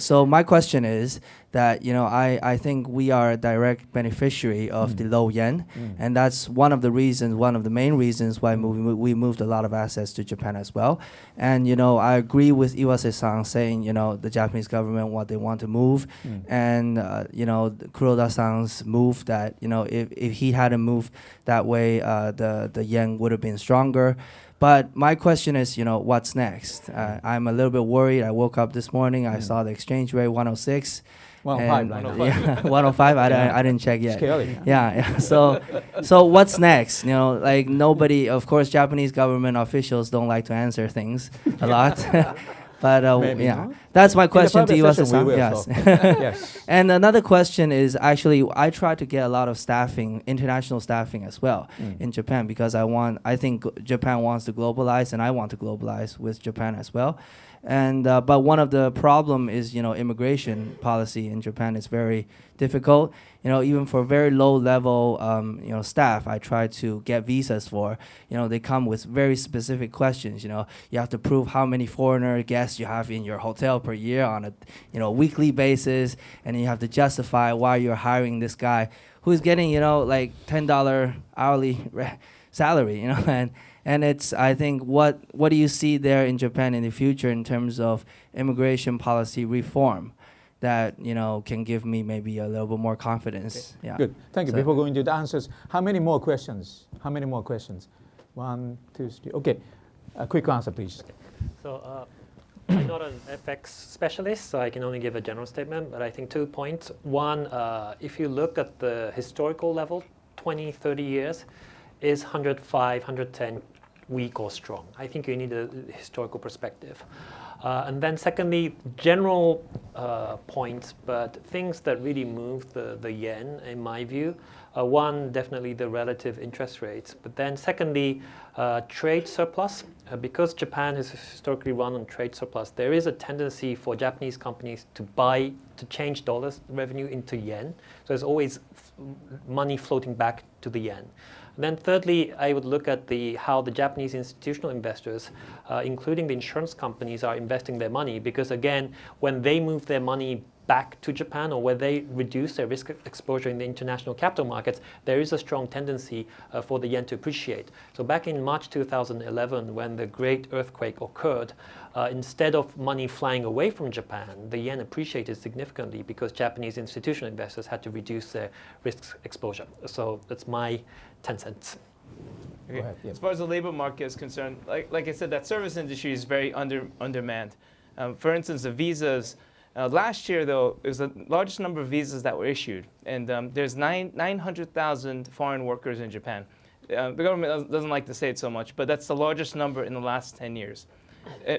so my question is that I think we are a direct beneficiary of the low yen, and that's one of the main reasons why we moved a lot of assets to Japan as well. And I agree with Iwase-san saying the Japanese government what they want to move, and Kuroda-san's move that if he hadn't moved that way, the yen would have been stronger. But my question is, what's next? I'm a little bit worried. I woke up this morning. I saw the exchange rate 106. 105. Yeah, 105. I didn't check yet. Scary. Yeah. So what's next? Nobody. Of course, Japanese government officials don't like to answer things a lot. But that's my question to you, Iwase-san. Yes. Yes. And another question is actually I try to get a lot of international staffing as well in Japan because I think Japan wants to globalize and I want to globalize with Japan as well. And but one of the problem is immigration policy in Japan is very difficult. Even for very low level staff, I try to get visas for. They come with very specific questions. You have to prove how many foreigner guests you have in your hotel per year on a weekly basis, and then you have to justify why you're hiring this guy who's getting like $10 hourly salary. And it's, I think, what do you see there in Japan in the future in terms of immigration policy reform that, can give me maybe a little bit more confidence? Okay. Yeah. Good. Thank you. Before going to the answers, how many more questions? 1, 2, 3. Okay. A quick answer, please. So I'm not an FX specialist, so I can only give a general statement, but I think 2 points. One, if you look at the historical level, 20, 30 years, is 105, 110 weak or strong? I think you need a historical perspective. And then secondly, general points, but things that really move the yen, in my view. One, definitely the relative interest rates. But then secondly, trade surplus. Because Japan has historically run on trade surplus, there is a tendency for Japanese companies to change dollars revenue into yen. So there's always money floating back to the yen. And then thirdly, I would look at how the Japanese institutional investors, including the insurance companies, are investing their money. Because again, when they move their money back to Japan, or where they reduce their risk exposure in the international capital markets, there is a strong tendency for the yen to appreciate. So back in March 2011, when the great earthquake occurred, instead of money flying away from Japan, the yen appreciated significantly because Japanese institutional investors had to reduce their risk exposure. So that's my 10 cents. Okay. Go ahead, yeah. As far as the labor market is concerned, like I said, that service industry is very undermanned. For instance, the visas. Last year, though, it was the largest number of visas that were issued, and there's 900,000 foreign workers in Japan. The government doesn't like to say it so much, but that's the largest number in the last 10 years.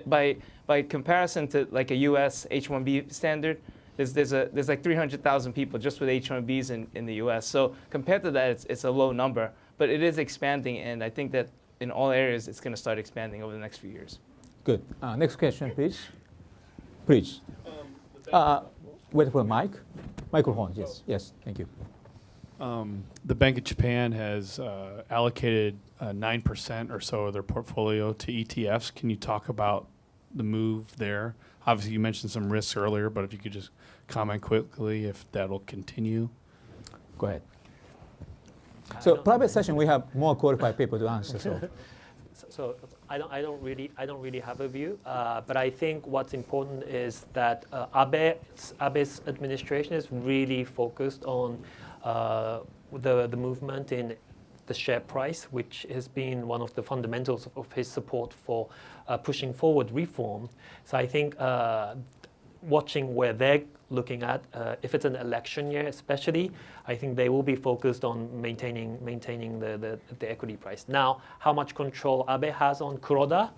By comparison to like a U.S. H-1B standard, there's like 300,000 people just with H-1Bs in the U.S. So compared to that, it's a low number, but it is expanding, and I think that in all areas, it's going to start expanding over the next few years. Good. Next question, please. Please. Wait for a mic. Microphone, yes. Yes, thank you. The Bank of Japan has allocated 9% or so of their portfolio to ETFs. Can you talk about the move there? Obviously, you mentioned some risks earlier, but if you could just comment quickly if that'll continue. Go ahead. So private session, we have more qualified people to answer. So I don't really have a view, but I think what's important is that Abe's administration is really focused on the movement in the share price, which has been one of the fundamentals of his support for pushing forward reform. So I think watching where they're looking at, if it's an election year especially, I think they will be focused on maintaining the equity price. Now, how much control Abe has on Kuroda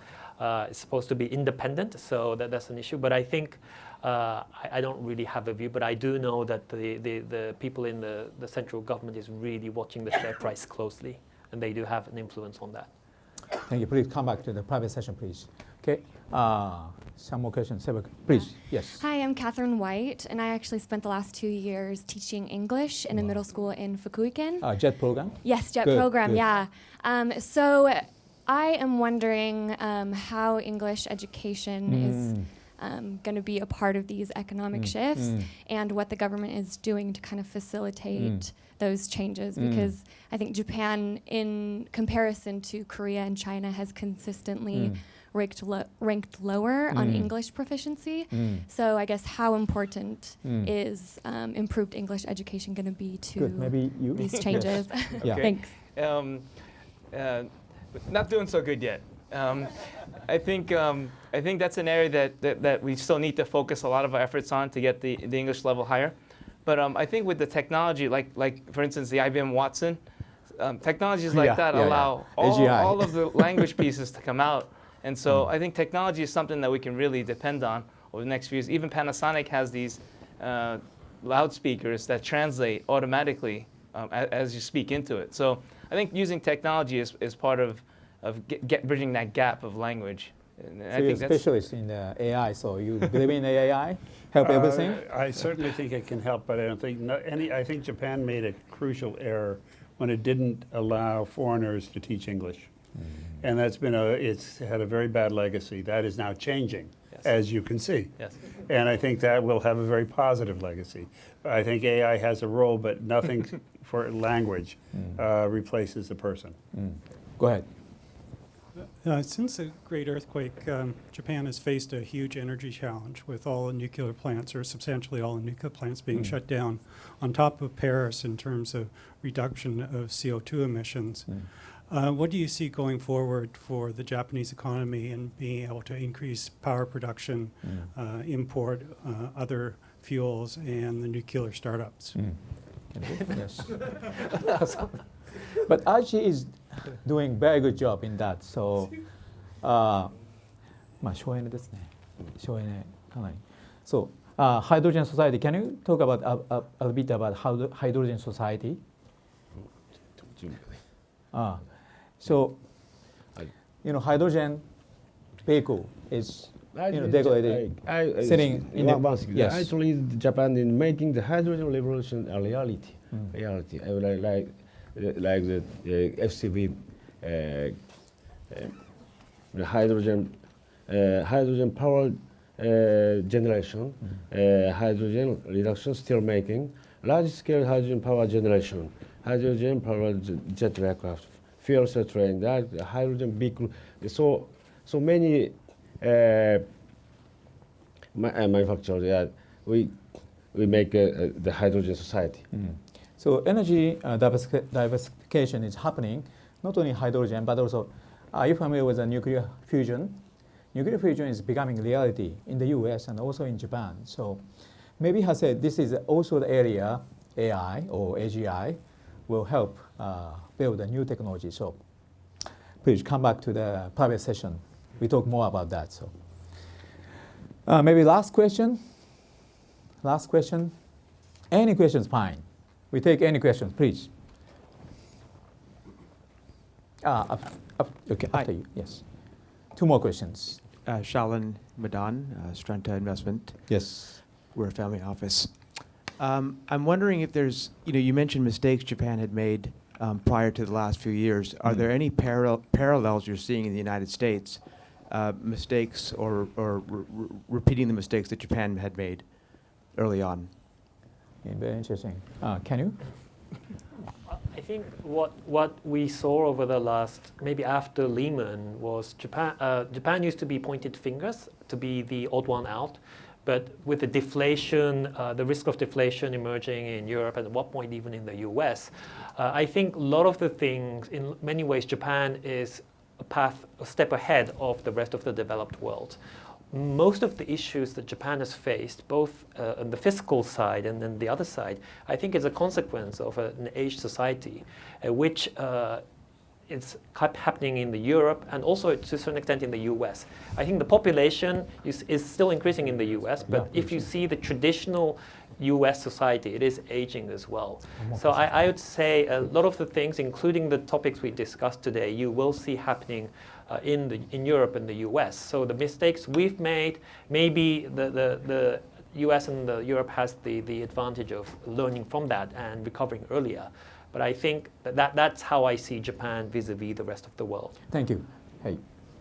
is supposed to be independent, so that's an issue. But I think I don't really have a view, but I do know that the people in the central government is really watching the share price closely, and they do have an influence on that. Thank you. Please come back to the private session, please. Okay. Some more questions. Please. Yes. Hi, I'm Catherine White, and I actually spent the last 2 years teaching English in a middle school in Fukuiken. JET program? Yes, JET Good, program, good. yeah. So I am wondering how English education is going to be a part of these economic shifts and what the government is doing to kind of facilitate those changes, because I think Japan, in comparison to Korea and China, has consistently ranked lower on English proficiency. So I guess how important is improved English education going to be to Maybe you. these changes? Yeah. Thanks. Not doing so good yet. I think that's an area that we still need to focus a lot of our efforts on to get the English level higher. But I think with the technology, like for instance the IBM Watson, technologies like that allow all of the language pieces to come out. And so I think technology is something that we can really depend on over the next few years. Even Panasonic has these loudspeakers that translate automatically as you speak into it. So I think using technology is part of bridging that gap of language. And So you're a specialist in the AI, so you believe in AI? Help everything? I certainly think it can help, but I don't think I think Japan made a crucial error when it didn't allow foreigners to teach English. And that's been it's had a very bad legacy. That is now changing, as you can see. Yes. And I think that will have a very positive legacy. I think AI has a role, but nothing for language replaces the person. Go ahead. Since the great earthquake, Japan has faced a huge energy challenge with all the nuclear plants, or substantially all the nuclear plants being shut down, on top of Paris in terms of reduction of CO2 emissions. What do you see going forward for the Japanese economy and being able to increase power production, import other fuels, and the nuclear startups? Yes. But Aichi is doing very good job in that. So, まあ省エネですね。So, hydrogen society. Can you talk about a bit about hydrogen society? So, hydrogen vehicle is decorated. Sitting in yes. I lead Japan in making the hydrogen revolution a reality. Reality. I would like the FCV, the hydrogen power generation, hydrogen reduction steel making, large scale hydrogen power generation, hydrogen powered jet aircraft, fuel cell train, that hydrogen vehicle. So many manufacturers. Yeah, we make the hydrogen society. So energy diversification is happening, not only hydrogen, but also, are you familiar with nuclear fusion? Nuclear fusion is becoming reality in the US and also in Japan. So maybe I said this is also the area AI or AGI will help build a new technology. So please come back to the private session. We talk more about that. So maybe last question. Last question. Any questions, fine. We take any questions, please. Okay, after you, yes. Two more questions. Shalan Madan, Strenta Investment. Yes. We're a family office. I'm wondering if there's, you mentioned mistakes Japan had made prior to the last few years. Are there any parallels you're seeing in the United States, mistakes or repeating the mistakes that Japan had made early on? Yeah, very interesting. Can you? I think what we saw over the last, maybe after Lehman, was Japan. Japan used to be pointed fingers, to be the odd one out. But with the deflation, the risk of deflation emerging in Europe, and at what point even in the US, I think a lot of the things, in many ways, Japan is a step ahead of the rest of the developed world. Most of the issues that Japan has faced, both on the fiscal side and then the other side, I think is a consequence of an aged society, which is happening in Europe and also to a certain extent in the US. I think the population is still increasing in the US, but if you see the traditional US society, it is aging as well. So I would say a lot of the things, including the topics we discussed today, you will see happening in Europe and the US. So the mistakes we've made, maybe the US and Europe has the advantage of learning from that and recovering earlier. But I think that's how I see Japan vis-a-vis the rest of the world. Thank you. Hey.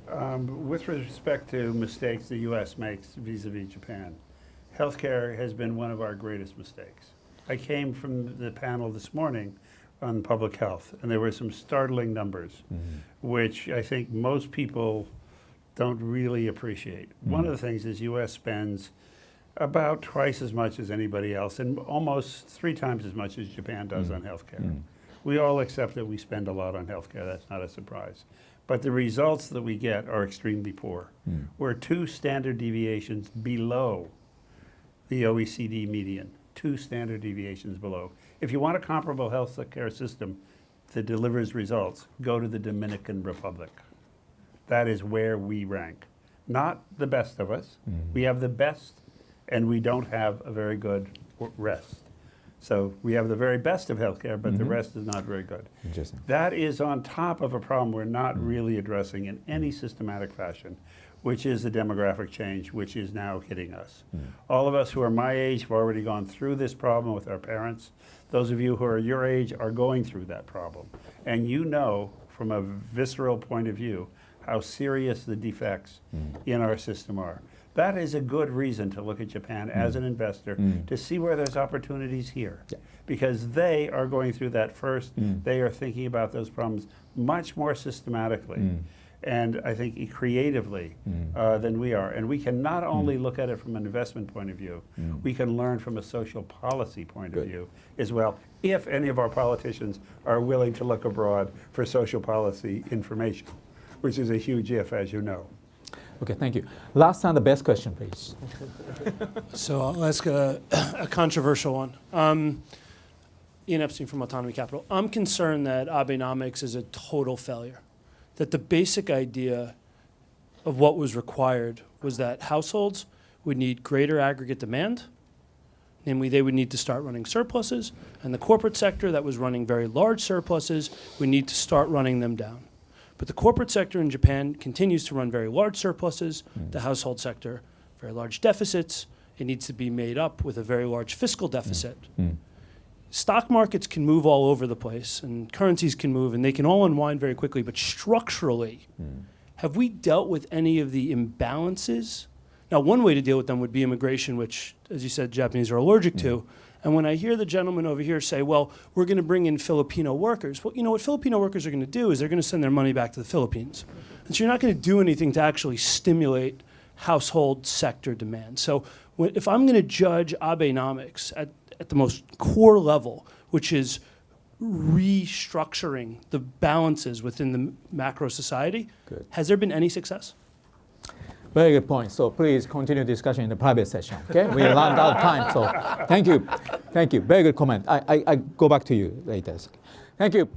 With respect to mistakes the US makes vis-a-vis Japan, healthcare has been one of our greatest mistakes. I came from the panel this morning on public health, and there were some startling numbers, which I think most people don't really appreciate. One of the things is US spends about twice as much as anybody else and almost 3 times as much as Japan does on healthcare. We all accept that we spend a lot on healthcare, that's not a surprise. But the results that we get are extremely poor. We're 2 standard deviations below the OECD median, 2 standard deviations below. If you want a comparable health care system that delivers results, go to the Dominican Republic. That is where we rank. Not the best of us. We have the best, and we don't have a very good rest. So we have the very best of healthcare, but the rest is not very good. Interesting. That is on top of a problem we're not really addressing in any systematic fashion, which is the demographic change, which is now hitting us. All of us who are my age have already gone through this problem with our parents. Those of you who are your age are going through that problem. And you know, from a visceral point of view, how serious the defects in our system are. That is a good reason to look at Japan as an investor to see where there's opportunities here. Because they are going through that first. They are thinking about those problems much more systematically. And I think creatively than we are. And we can not only look at it from an investment point of view, we can learn from a social policy point of view as well, if any of our politicians are willing to look abroad for social policy information, which is a huge if, as you know. Okay, thank you. Last time, the best question, please. So I'll ask a controversial one. Ian Epstein from Autonomy Capital. I'm concerned that Abenomics is a total failure, that the basic idea of what was required was that households would need greater aggregate demand, namely they would need to start running surpluses, and the corporate sector that was running very large surpluses would need to start running them down. But the corporate sector in Japan continues to run very large surpluses, the household sector, very large deficits. It needs to be made up with a very large fiscal deficit. Stock markets can move all over the place, and currencies can move, and they can all unwind very quickly, but structurally, have we dealt with any of the imbalances? Now, one way to deal with them would be immigration, which, as you said, Japanese are allergic to. And when I hear the gentleman over here say, well, we're going to bring in Filipino workers, well, you know what Filipino workers are going to do is they're going to send their money back to the Philippines. And so you're not going to do anything to actually stimulate household sector demand. So if I'm going to judge Abenomics at the most core level, which is restructuring the balances within the macro society, has there been any success? Very good point. So please continue discussion in the private session. Okay, we ran out of time. So thank you, thank you. Very good comment. I go back to you later. Thank you.